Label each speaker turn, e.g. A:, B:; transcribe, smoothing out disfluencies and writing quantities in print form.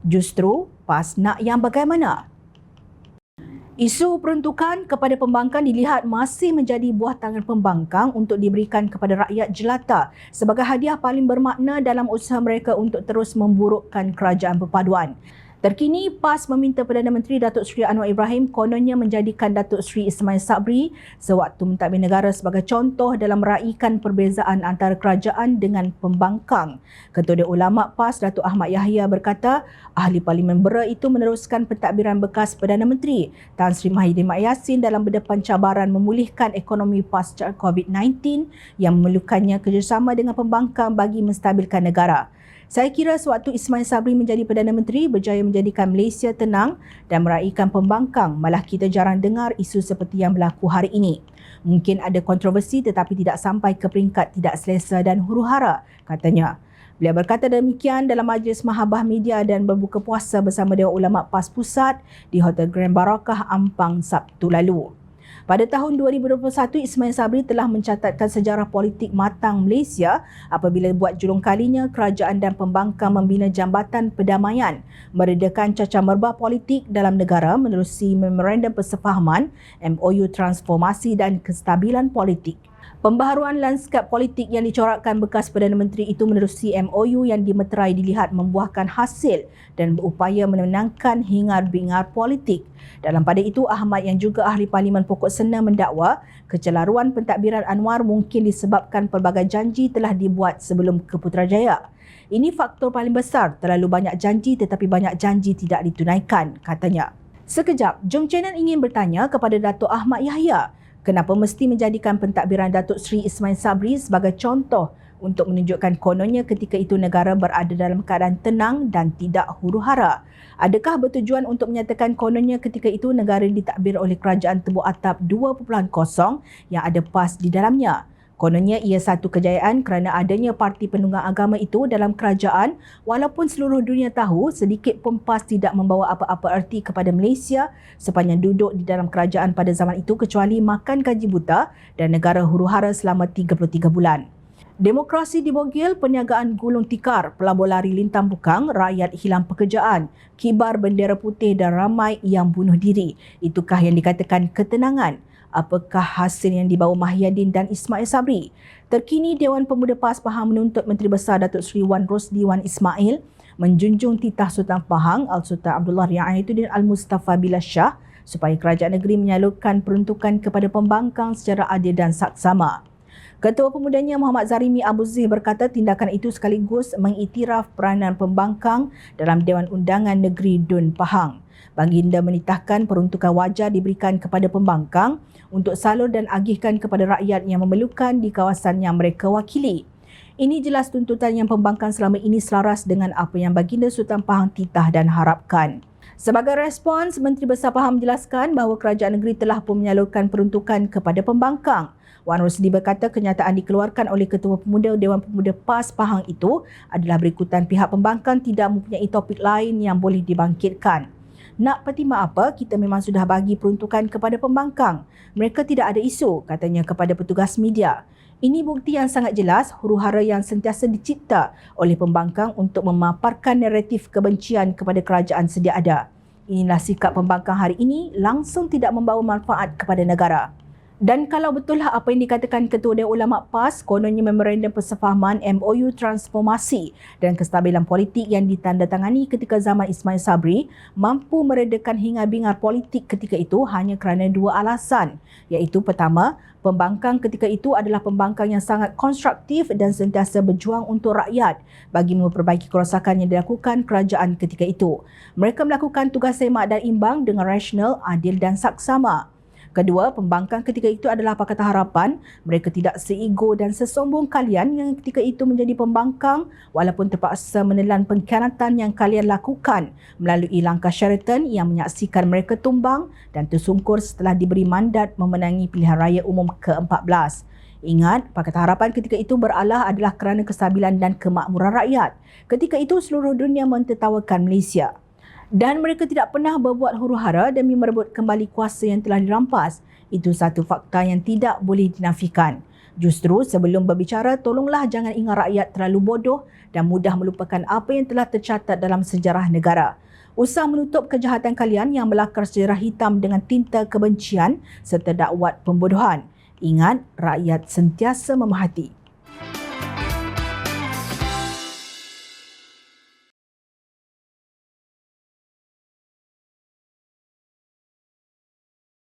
A: Justru PAS nak yang bagaimana? Isu peruntukan kepada pembangkang dilihat masih menjadi buah tangan pembangkang untuk diberikan kepada rakyat jelata sebagai hadiah paling bermakna dalam usaha mereka untuk terus memburukkan kerajaan perpaduan. Terkini, PAS meminta Perdana Menteri Datuk Seri Anwar Ibrahim kononnya menjadikan Datuk Seri Ismail Sabri sewaktu mentadbir negara sebagai contoh dalam meraihkan perbezaan antara kerajaan dengan pembangkang. Ketua Ulama PAS Datuk Ahmad Yahya berkata, Ahli Parlimen Bera itu meneruskan pentadbiran bekas Perdana Menteri Tan Sri Mahithir Mak Yassin dalam berdepan cabaran memulihkan ekonomi pasca COVID-19 yang memerlukannya kerjasama dengan pembangkang bagi menstabilkan negara. Saya kira sewaktu Ismail Sabri menjadi Perdana Menteri berjaya menjadikan Malaysia tenang dan meraihkan pembangkang, malah kita jarang dengar isu seperti yang berlaku hari ini. Mungkin ada kontroversi tetapi tidak sampai ke peringkat tidak selesa dan huru-hara, katanya. Beliau berkata demikian dalam majlis Mahabah Media dan berbuka puasa bersama Dewan Ulama PAS Pusat di Hotel Grand Barakah, Ampang, Sabtu lalu. Pada tahun 2021, Ismail Sabri telah mencatatkan sejarah politik matang Malaysia apabila buat julung kalinya kerajaan dan pembangkang membina Jambatan Perdamaian, meredakan cacah merbah politik dalam negara menerusi Memorandum Persefahaman, MOU Transformasi dan Kestabilan Politik. Pembaharuan lanskap politik yang dicorakkan bekas Perdana Menteri itu menerusi MOU yang dimeterai dilihat membuahkan hasil dan berupaya menenangkan hingar-bingar politik. Dalam pada itu, Ahmad yang juga Ahli Parlimen Pokok Sena mendakwa kecelaruan pentadbiran Anwar mungkin disebabkan pelbagai janji telah dibuat sebelum ke Putrajaya. Ini faktor paling besar, terlalu banyak janji tetapi banyak janji tidak ditunaikan, katanya. Sekejap, Jom Channel ingin bertanya kepada Datuk Ahmad Yahya, kenapa mesti menjadikan pentadbiran Datuk Seri Ismail Sabri sebagai contoh untuk menunjukkan kononnya ketika itu negara berada dalam keadaan tenang dan tidak huru-hara? Adakah bertujuan untuk menyatakan kononnya ketika itu negara ditadbir oleh kerajaan tebuk atap 2.0 yang ada PAS di dalamnya? Kononnya ia satu kejayaan kerana adanya parti penunggang agama itu dalam kerajaan walaupun seluruh dunia tahu sedikit pun PAS tidak membawa apa-apa erti kepada Malaysia sepanjang duduk di dalam kerajaan pada zaman itu kecuali makan gaji buta dan negara huru-hara selama 33 bulan. Demokrasi dibogil, perniagaan gulung tikar, pelabur lari lintang bukang, rakyat hilang pekerjaan, kibar bendera putih dan ramai yang bunuh diri. Itukah yang dikatakan ketenangan? Apakah hasil yang dibawa Mahyadin dan Ismail Sabri? Terkini, Dewan Pemuda PAS Pahang menuntut Menteri Besar Datuk Seri Wan Rosli Wan Ismail menjunjung titah Sultan Pahang Al-Sultan Abdullah Riayatuddin Al-Mustafa Billah Shah supaya kerajaan negeri menyalurkan peruntukan kepada pembangkang secara adil dan saksama. Ketua Pemudanya Muhammad Zarimi Abu Zih berkata tindakan itu sekaligus mengiktiraf peranan pembangkang dalam Dewan Undangan Negeri Dun Pahang. Baginda menitahkan peruntukan wajar diberikan kepada pembangkang untuk salur dan agihkan kepada rakyat yang memerlukan di kawasan yang mereka wakili. Ini jelas tuntutan yang pembangkang selama ini selaras dengan apa yang Baginda Sultan Pahang titah dan harapkan. Sebagai respons, Menteri Besar Pahang menjelaskan bahawa kerajaan negeri telah pun menyalurkan peruntukan kepada pembangkang. Wan Rosli berkata kenyataan dikeluarkan oleh Ketua Pemuda Dewan Pemuda PAS Pahang itu adalah berikutan pihak pembangkang tidak mempunyai topik lain yang boleh dibangkitkan. Nak pertimbang apa, kita memang sudah bagi peruntukan kepada pembangkang. Mereka tidak ada isu, katanya kepada petugas media. Ini bukti yang sangat jelas huru-hara yang sentiasa dicipta oleh pembangkang untuk memaparkan naratif kebencian kepada kerajaan sedia ada. Inilah sikap pembangkang hari ini langsung tidak membawa manfaat kepada negara. Dan kalau betullah apa yang dikatakan Ketua Dewan Ulama PAS, kononnya Memorandum Persefahaman MOU Transformasi dan Kestabilan Politik yang ditandatangani ketika zaman Ismail Sabri mampu meredakan hingar-bingar politik ketika itu hanya kerana dua alasan, iaitu pertama, pembangkang ketika itu adalah pembangkang yang sangat konstruktif dan sentiasa berjuang untuk rakyat bagi memperbaiki kerosakan yang dilakukan kerajaan ketika itu. Mereka melakukan tugas semak dan imbang dengan rasional, adil dan saksama. Kedua, pembangkang ketika itu adalah Pakatan Harapan. Mereka tidak seego dan sesombong kalian yang ketika itu menjadi pembangkang walaupun terpaksa menelan pengkhianatan yang kalian lakukan melalui langkah Sheraton yang menyaksikan mereka tumbang dan tersungkur setelah diberi mandat memenangi pilihan raya umum ke-14. Ingat, Pakatan Harapan ketika itu beralah adalah kerana kestabilan dan kemakmuran rakyat. Ketika itu seluruh dunia mentertawakan Malaysia. Dan mereka tidak pernah berbuat huru-hara demi merebut kembali kuasa yang telah dirampas. Itu satu fakta yang tidak boleh dinafikan. Justru sebelum berbicara, tolonglah jangan ingat rakyat terlalu bodoh dan mudah melupakan apa yang telah tercatat dalam sejarah negara. Usah menutup kejahatan kalian yang melakar sejarah hitam dengan tinta kebencian serta dakwat pembodohan. Ingat, rakyat sentiasa memahati.